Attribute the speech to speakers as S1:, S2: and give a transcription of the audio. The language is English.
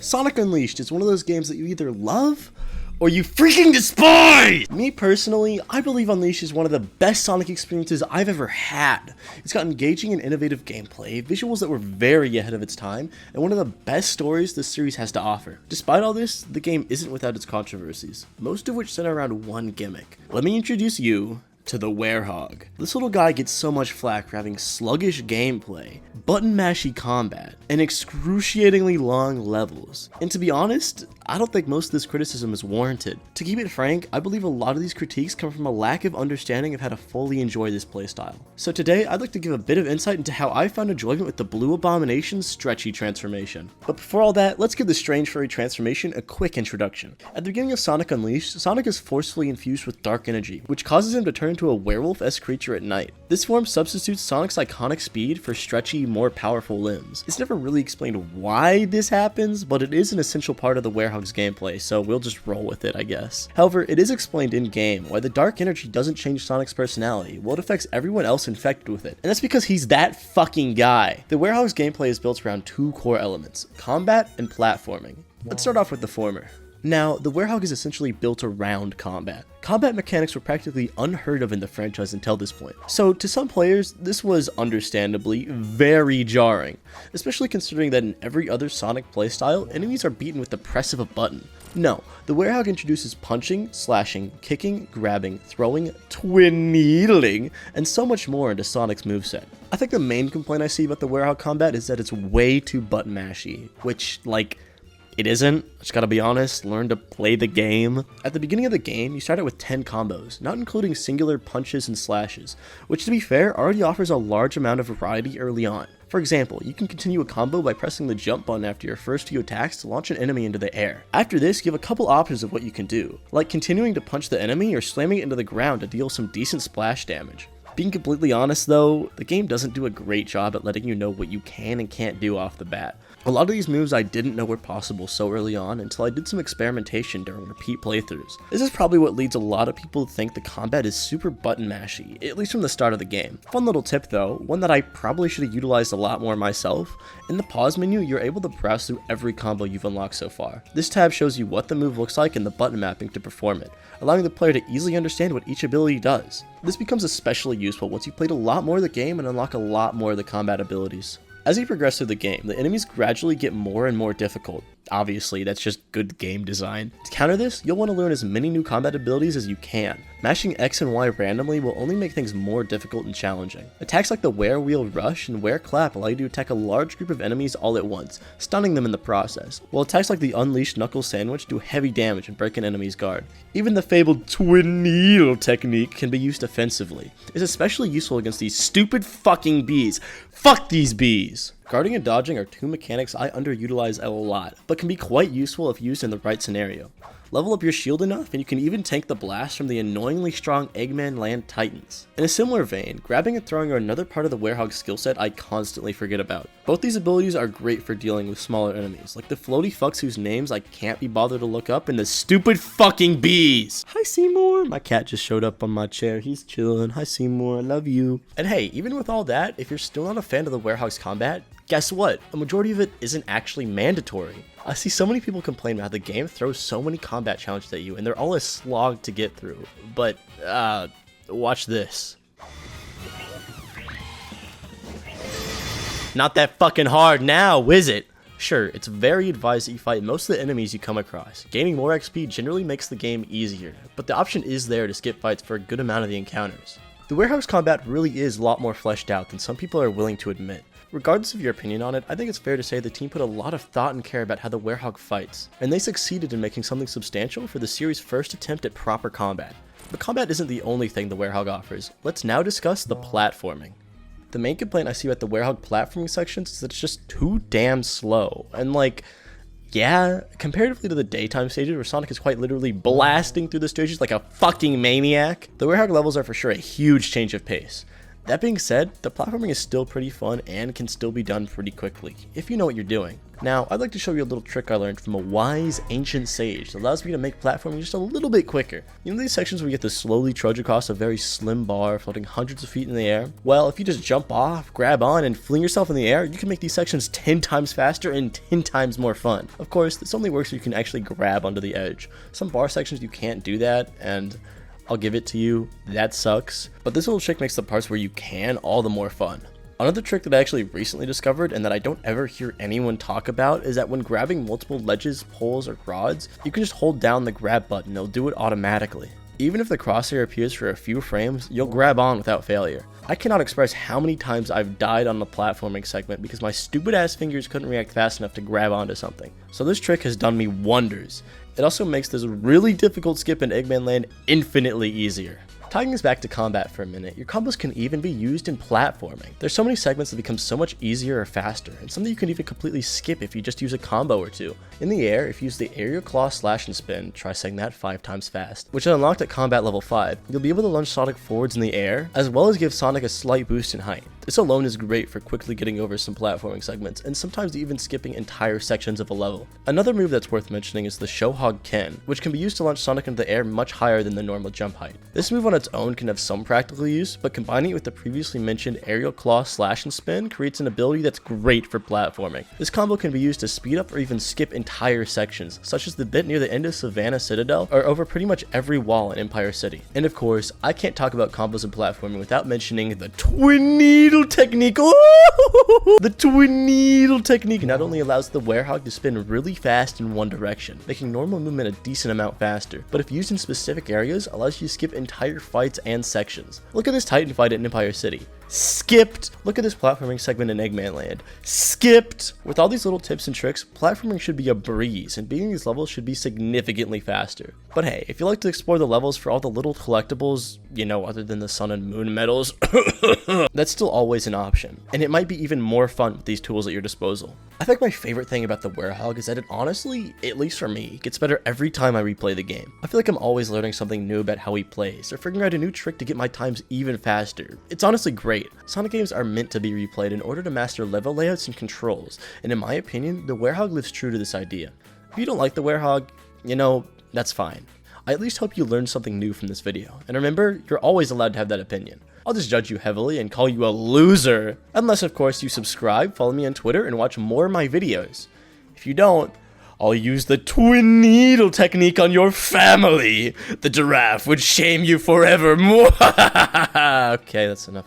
S1: Sonic Unleashed is one of those games that you either love or you freaking despise! Me personally, I believe Unleashed is one of the best Sonic experiences I've ever had. It's got engaging and innovative gameplay, visuals that were very ahead of its time, and one of the best stories this series has to offer. Despite all this, the game isn't without its controversies, most of which center around one gimmick. Let me introduce you to the Werehog. This little guy gets so much flack for having sluggish gameplay, button mashy combat, and excruciatingly long levels. And to be honest, I don't think most of this criticism is warranted. To keep it frank, I believe a lot of these critiques come from a lack of understanding of how to fully enjoy this playstyle. So today, I'd like to give a bit of insight into how I found enjoyment with the Blue Abomination's stretchy transformation. But before all that, let's give the Strange Furry transformation a quick introduction. At the beginning of Sonic Unleashed, Sonic is forcefully infused with dark energy, which causes him to turn into a werewolf-esque creature at night. This form substitutes Sonic's iconic speed for stretchy, more powerful limbs. It's never really explained why this happens, but it is an essential part of the Werehog's gameplay, so we'll just roll with it, I guess. However, it is explained in-game why the dark energy doesn't change Sonic's personality, while it affects everyone else infected with it. And that's because he's that fucking guy. The Werehog's gameplay is built around two core elements, combat and platforming. Let's start off with the former. Now, the Werehog is essentially built around combat. Combat mechanics were practically unheard of in the franchise until this point. So, to some players, this was understandably very jarring, especially considering that in every other Sonic playstyle, enemies are beaten with the press of a button. No, the Werehog introduces punching, slashing, kicking, grabbing, throwing, twin needling, and so much more into Sonic's moveset. I think the main complaint I see about the Werehog combat is that it's way too button mashy, which, it isn't. I just gotta be honest, learn to play the game. At the beginning of the game, you start out with 10 combos, not including singular punches and slashes, which to be fair, already offers a large amount of variety early on. For example, you can continue a combo by pressing the jump button after your first few attacks to launch an enemy into the air. After this, you have a couple options of what you can do, like continuing to punch the enemy or slamming it into the ground to deal some decent splash damage. Being completely honest though, the game doesn't do a great job at letting you know what you can and can't do off the bat. A lot of these moves I didn't know were possible so early on until I did some experimentation during repeat playthroughs. This is probably what leads a lot of people to think the combat is super button mashy, at least from the start of the game. Fun little tip though, one that I probably should have utilized a lot more myself. In the pause menu, you're able to browse through every combo you've unlocked so far. This tab shows you what the move looks like and the button mapping to perform it, allowing the player to easily understand what each ability does. This becomes especially useful once you've played a lot more of the game and unlock a lot more of the combat abilities. As you progress through the game, the enemies gradually get more and more difficult. Obviously, that's just good game design. To counter this, you'll want to learn as many new combat abilities as you can. Mashing X and Y randomly will only make things more difficult and challenging. Attacks like the Werewheel Rush and Wereclap allow you to attack a large group of enemies all at once, stunning them in the process, while attacks like the Unleashed Knuckle Sandwich do heavy damage and break an enemy's guard. Even the fabled Twin Needle technique can be used offensively. It's especially useful against these stupid fucking bees. Fuck these bees! Guarding and dodging are two mechanics I underutilize a lot, but can be quite useful if used in the right scenario. Level up your shield enough and you can even tank the blast from the annoyingly strong Eggman Land Titans. In a similar vein, grabbing and throwing are another part of the Werehog skill set I constantly forget about. Both these abilities are great for dealing with smaller enemies, like the floaty fucks whose names I can't be bothered to look up and the stupid fucking bees! Hi Seymour! My cat just showed up on my chair, he's chilling. Hi Seymour, I love you. And hey, even with all that, if you're still not a fan of the Werehog's combat, guess what? A majority of it isn't actually mandatory. I see so many people complain about how the game throws so many combat challenges at you and they're all a slog to get through. But, watch this. Not that fucking hard now, is it? Sure, it's very advised that you fight most of the enemies you come across. Gaining more XP generally makes the game easier, but the option is there to skip fights for a good amount of the encounters. The Werehog's combat really is a lot more fleshed out than some people are willing to admit. Regardless of your opinion on it, I think it's fair to say the team put a lot of thought and care about how the Werehog fights, and they succeeded in making something substantial for the series' first attempt at proper combat. But combat isn't the only thing the Werehog offers. Let's now discuss the platforming. The main complaint I see about the Werehog platforming sections is that it's just too damn slow, and yeah, comparatively to the daytime stages where Sonic is quite literally blasting through the stages like a fucking maniac, the Werehog levels are for sure a huge change of pace. That being said, the platforming is still pretty fun and can still be done pretty quickly, if you know what you're doing. Now, I'd like to show you a little trick I learned from a wise ancient sage that allows me to make platforming just a little bit quicker. You know these sections where you have to slowly trudge across a very slim bar floating hundreds of feet in the air? Well, if you just jump off, grab on, and fling yourself in the air, you can make these sections 10 times faster and 10 times more fun. Of course, this only works if you can actually grab onto the edge. Some bar sections you can't do that, and I'll give it to you, that sucks. But this little trick makes the parts where you can all the more fun. Another trick that I actually recently discovered and that I don't ever hear anyone talk about is that when grabbing multiple ledges, poles, or rods, you can just hold down the grab button, it'll do it automatically. Even if the crosshair appears for a few frames, you'll grab on without failure. I cannot express how many times I've died on the platforming segment because my stupid ass fingers couldn't react fast enough to grab onto something. So this trick has done me wonders. It also makes this really difficult skip in Eggman Land infinitely easier. Tying this back to combat for a minute, your combos can even be used in platforming. There's so many segments that become so much easier or faster, and some that you can even completely skip if you just use a combo or two. In the air, if you use the aerial claw, slash, and spin, try saying that 5 times fast, which is unlocked at combat level 5, you'll be able to launch Sonic forwards in the air, as well as give Sonic a slight boost in height. This alone is great for quickly getting over some platforming segments, and sometimes even skipping entire sections of a level. Another move that's worth mentioning is the Werehog Ken, which can be used to launch Sonic into the air much higher than the normal jump height. This move on its own can have some practical use, but combining it with the previously mentioned aerial claw, slash, and spin creates an ability that's great for platforming. This combo can be used to speed up or even skip entire sections, such as the bit near the end of Savannah Citadel, or over pretty much every wall in Empire City. And of course, I can't talk about combos in platforming without mentioning the twin needle technique. The twin needle technique not only allows the Werehog to spin really fast in one direction, making normal movement a decent amount faster, but if used in specific areas, allows you to skip entire fights and sections. Look at this Titan fight in Empire City. Skipped. Look at this platforming segment in Eggman Land. Skipped. With all these little tips and tricks, platforming should be a breeze, and beating these levels should be significantly faster. But hey, if you like to explore the levels for all the little collectibles, you know, other than the sun and moon medals, that's still always an option, and it might be even more fun with these tools at your disposal. I think my favorite thing about the Werehog is that it honestly, at least for me, gets better every time I replay the game. I feel like I'm always learning something new about how he plays, or figuring out a new trick to get my times even faster. It's honestly great. Sonic games are meant to be replayed in order to master level layouts and controls, and in my opinion, the Werehog lives true to this idea. If you don't like the Werehog, you know, that's fine. I at least hope you learned something new from this video, and remember, you're always allowed to have that opinion. I'll just judge you heavily and call you a loser, unless of course you subscribe, follow me on Twitter, and watch more of my videos. If you don't, I'll use the twin needle technique on your family. The giraffe would shame you forever. Okay, that's enough.